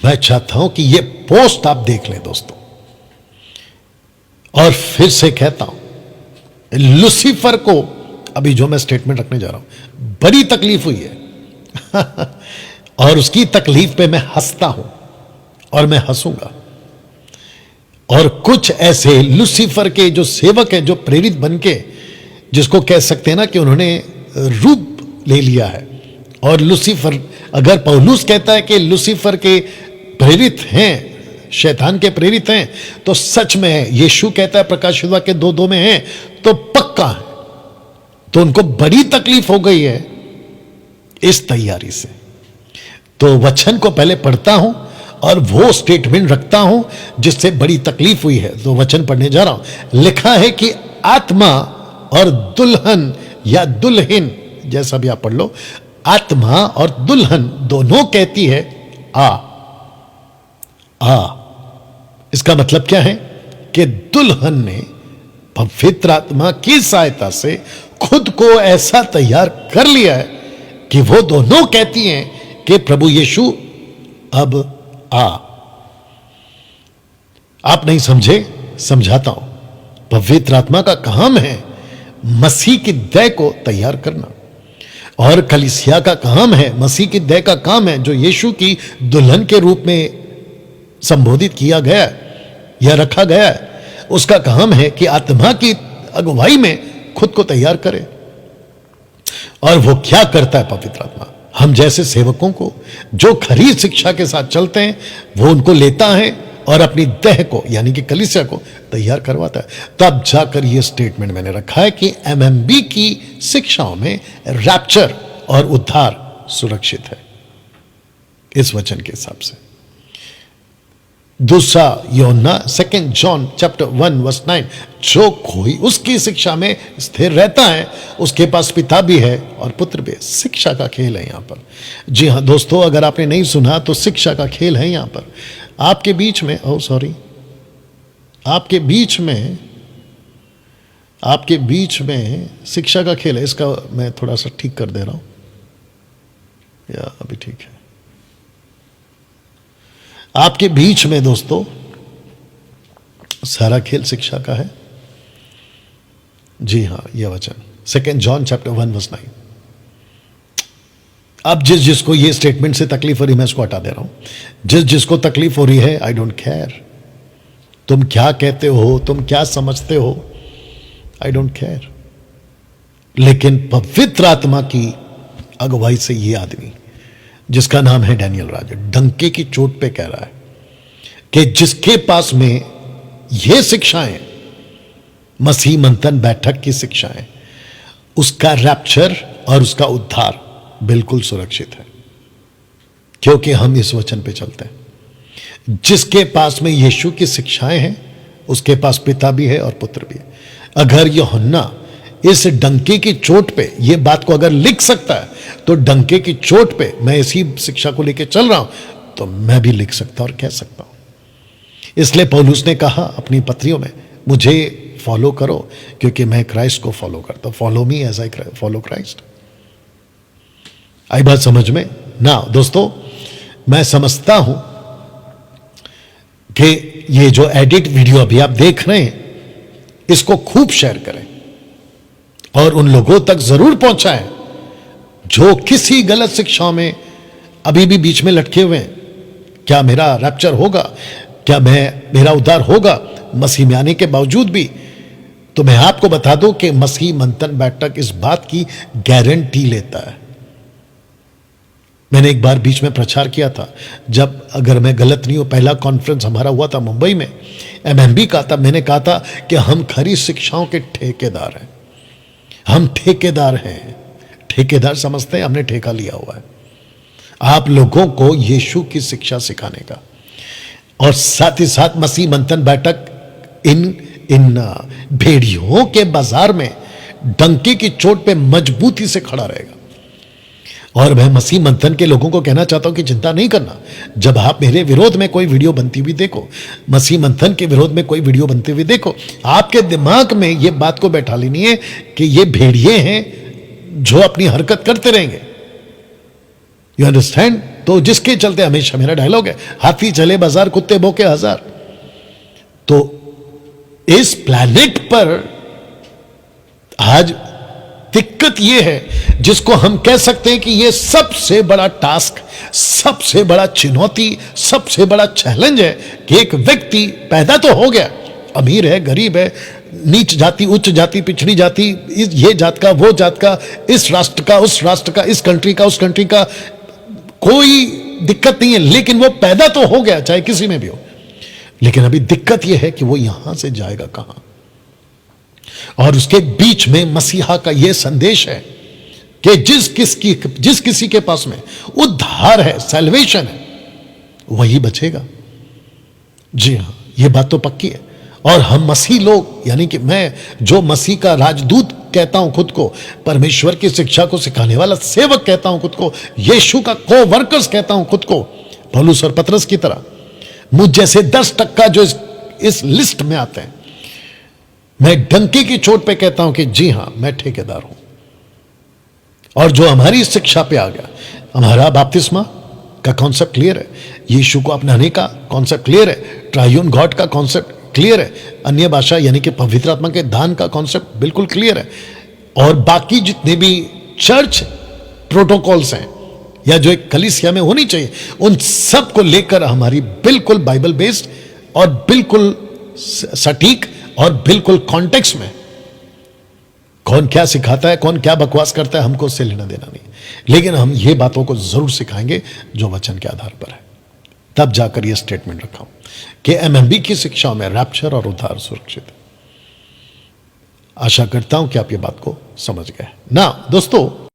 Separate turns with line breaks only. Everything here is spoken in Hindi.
मैं चाहता हूं कि यह पोस्ट आप देख लें दोस्तों। और फिर से कहता हूं, लूसीफर को अभी जो मैं स्टेटमेंट रखने जा रहा हूं, बड़ी तकलीफ हुई है और उसकी तकलीफ पे मैं हंसता हूं और मैं हंसूंगा। और कुछ ऐसे लूसीफर के जो सेवक हैं, जो प्रेरित बनके, जिसको कह सकते हैं ना कि उन्होंने रूप ले लिया है। और लूसीफर, अगर पौलुस कहता है कि लूसीफर के प्रेरित हैं, शैतान के प्रेरित हैं, तो सच में है। यीशु कहता है प्रकाशित वाक्य 2:2 में है, तो पक्का है। तो उनको बड़ी तकलीफ हो गई है इस तैयारी से। तो वचन को पहले पढ़ता हूं और वो स्टेटमेंट रखता हूं जिससे बड़ी तकलीफ हुई है। तो वचन पढ़ने जा रहा हूं। लिखा है कि आत्मा और दुल्हन या दुल्हन, जैसा भी आप पढ़ लो, आत्मा और दुल्हन दोनों कहती है आ आ। इसका मतलब क्या है कि दुल्हन ने पवित्र आत्मा की सहायता से खुद को ऐसा तैयार कर लिया है कि वो दोनों कहती हैं कि प्रभु यीशु अब आ। आप नहीं समझे, समझाता हूं। पवित्र आत्मा का काम है मसीह की देह को तैयार करना, और कलीसिया का काम है, मसीह की देह का काम है, जो यीशु की दुल्हन के रूप में संबोधित किया गया या रखा गया है, उसका काम है कि आत्मा की अगुवाई में खुद को तैयार करे। और वो क्या करता है पवित्र आत्मा? हम जैसे सेवकों को जो खरी शिक्षा के साथ चलते हैं, वो उनको लेता है और अपनी देह को, यानी कि कलीसिया को तैयार करवाता है। तब जाकर ये स्टेटमेंट मैंने रखा है कि एमएमबी की शिक्षाओं में रैप्चर और उद्धार सुरक्षित है, इस वचन के हिसाब से। दूसरा यूहन्ना 2 जॉन चैप्टर 1:9, जो कोई उसकी शिक्षा में स्थिर रहता है, उसके पास पिता भी है और पुत्र भी है। शिक्षा का खेल है यहां पर। जी हां दोस्तों, अगर आपने नहीं सुना तो शिक्षा का खेल है यहां पर आपके बीच में। आपके बीच में शिक्षा का खेल है। इसका मैं थोड़ा सा ठीक कर दे रहा हूं, या अभी ठीक है। आपके बीच में दोस्तों सारा खेल शिक्षा का है। जी हां, यह वचन 2 जॉन चैप्टर 1:9। अब जिसको ये स्टेटमेंट से तकलीफ हो रही, मैं इसको हटा दे रहा हूं। जिसको तकलीफ हो रही है, आई डोंट केयर तुम क्या कहते हो, तुम क्या समझते हो, आई डोंट केयर। लेकिन पवित्र आत्मा की अगुवाई से ये आदमी, जिसका नाम है डैनियल राजा, डंके की चोट पे कह रहा है कि जिसके पास में ये शिक्षाएं, मसीह मंथन बैठक की शिक्षाएं, उसका रैप्चर और उसका उद्धार बिल्कुल सुरक्षित है, क्योंकि हम इस वचन पे चलते हैं। जिसके पास में यीशु की शिक्षाएं हैं, उसके पास पिता भी है और पुत्र भी है। अगर यूहन्ना इस डंके की चोट पे ये बात को अगर लिख सकता है, तो डंके की चोट पे मैं इसी शिक्षा को लेकर चल रहा हूं, तो मैं भी लिख सकता और कह सकता हूं। इसलिए पौलुस ने कहा अपनी पत्रियों में, मुझे फॉलो करो क्योंकि मैं क्राइस्ट को फॉलो करता हूं। Follow me as I follow Christ. आई बात समझ में ना दोस्तों? मैं समझता हूं कि ये जो एडिट वीडियो अभी आप देख रहे हैं, इसको खूब शेयर करें और उन लोगों तक जरूर पहुंचाएं जो किसी गलत शिक्षाओं में अभी भी बीच में लटके हुए हैं। क्या मेरा रैप्चर होगा? क्या मेरा उद्धार होगा मसीह में आने के बावजूद भी? तो मैं आपको बता दूं कि मसीह मंथन बैठक इस बात की गारंटी लेता है। मैंने एक बार बीच में प्रचार किया था, जब, अगर मैं गलत नहीं हूं, पहला कॉन्फ्रेंस हमारा हुआ था मुंबई में, एमएमबी का था। मैंने कहा था कि हम खरी शिक्षाओं के ठेकेदार हैं। हम ठेकेदार हैं। ठेकेदार समझते हैं, हमने ठेका लिया हुआ है आप लोगों को यीशु की शिक्षा सिखाने का। और साथ ही साथ मसीह मंथन बैठक इन भेड़ियों के बाजार में डंके की चोट पे मजबूती से खड़ा रहेगा। और मैं मसीह मंथन के लोगों को कहना चाहता हूं कि चिंता नहीं करना। जब आप मेरे विरोध में कोई वीडियो बनती हुई देखो, मसीह मंथन के विरोध में कोई वीडियो बनते हुए देखो, आपके दिमाग में यह बात को बैठा लेनी है कि ये भेड़िए हैं जो अपनी हरकत करते रहेंगे। You understand? तो जिसके चलते हमेशा मेरा डायलॉग है, हाथी चले बाजार कुत्ते भौंके हजार। तो इस प्लैनेट पर आज दिक्कत यह है जिसको हम कह सकते हैं कि यह सबसे बड़ा टास्क, सबसे बड़ा चुनौती, सबसे बड़ा चैलेंज है कि एक व्यक्ति पैदा तो हो गया, अमीर है, गरीब है, नीच जाति, उच्च जाति, पिछड़ी जाति, ये जात का, वो जात का, इस राष्ट्र का, उस राष्ट्र का, इस कंट्री का, उस कंट्री का, कोई दिक्कत नहीं है, लेकिन वो पैदा तो हो गया, चाहे किसी में भी हो। लेकिन अभी दिक्कत यह है कि वो यहां से जाएगा कहां। और उसके बीच में मसीहा का यह संदेश है कि जिस किसी के पास में उद्धार है, सैल्वेशन है, वही बचेगा। जी हां, यह बात तो पक्की है। और हम मसीह लोग, यानी कि मैं जो मसीह का राजदूत कहता हूं खुद को, परमेश्वर की शिक्षा को सिखाने वाला सेवक कहता हूं खुद को, यीशु का को-वर्कर्स कहता हूं खुद को, पौलुस और पतरस की तरह, मुझ जैसे 10% जो इस लिस्ट में आते हैं, मैं डंके की चोट पे कहता हूं कि जी हां, मैं ठेकेदार हूं। और जो हमारी शिक्षा पे आ गया, हमारा बपतिस्मा का कॉन्सेप्ट क्लियर है, यीशु को अपनाने का कॉन्सेप्ट क्लियर है, ट्रायून गॉड का कॉन्सेप्ट क्लियर है, अन्य भाषा यानी कि पवित्र आत्मा के दान का कॉन्सेप्ट बिल्कुल क्लियर है। और बाकी जितने भी चर्च प्रोटोकॉल्स हैं या जो एक कलीसिया में होनी चाहिए, उन सब को लेकर हमारी बिल्कुल बाइबल बेस्ड और बिल्कुल सटीक और बिल्कुल कॉन्टेक्स्ट में, कौन क्या सिखाता है, कौन क्या बकवास करता है, हमको उससे लेना देना नहीं। लेकिन हम ये बातों को जरूर सिखाएंगे जो वचन के आधार पर है। तब जाकर यह स्टेटमेंट रखा हूं कि एमएमबी की शिक्षाओं में रैप्चर और उद्धार सुरक्षित है। आशा करता हूं कि आप ये बात को समझ गए ना दोस्तों।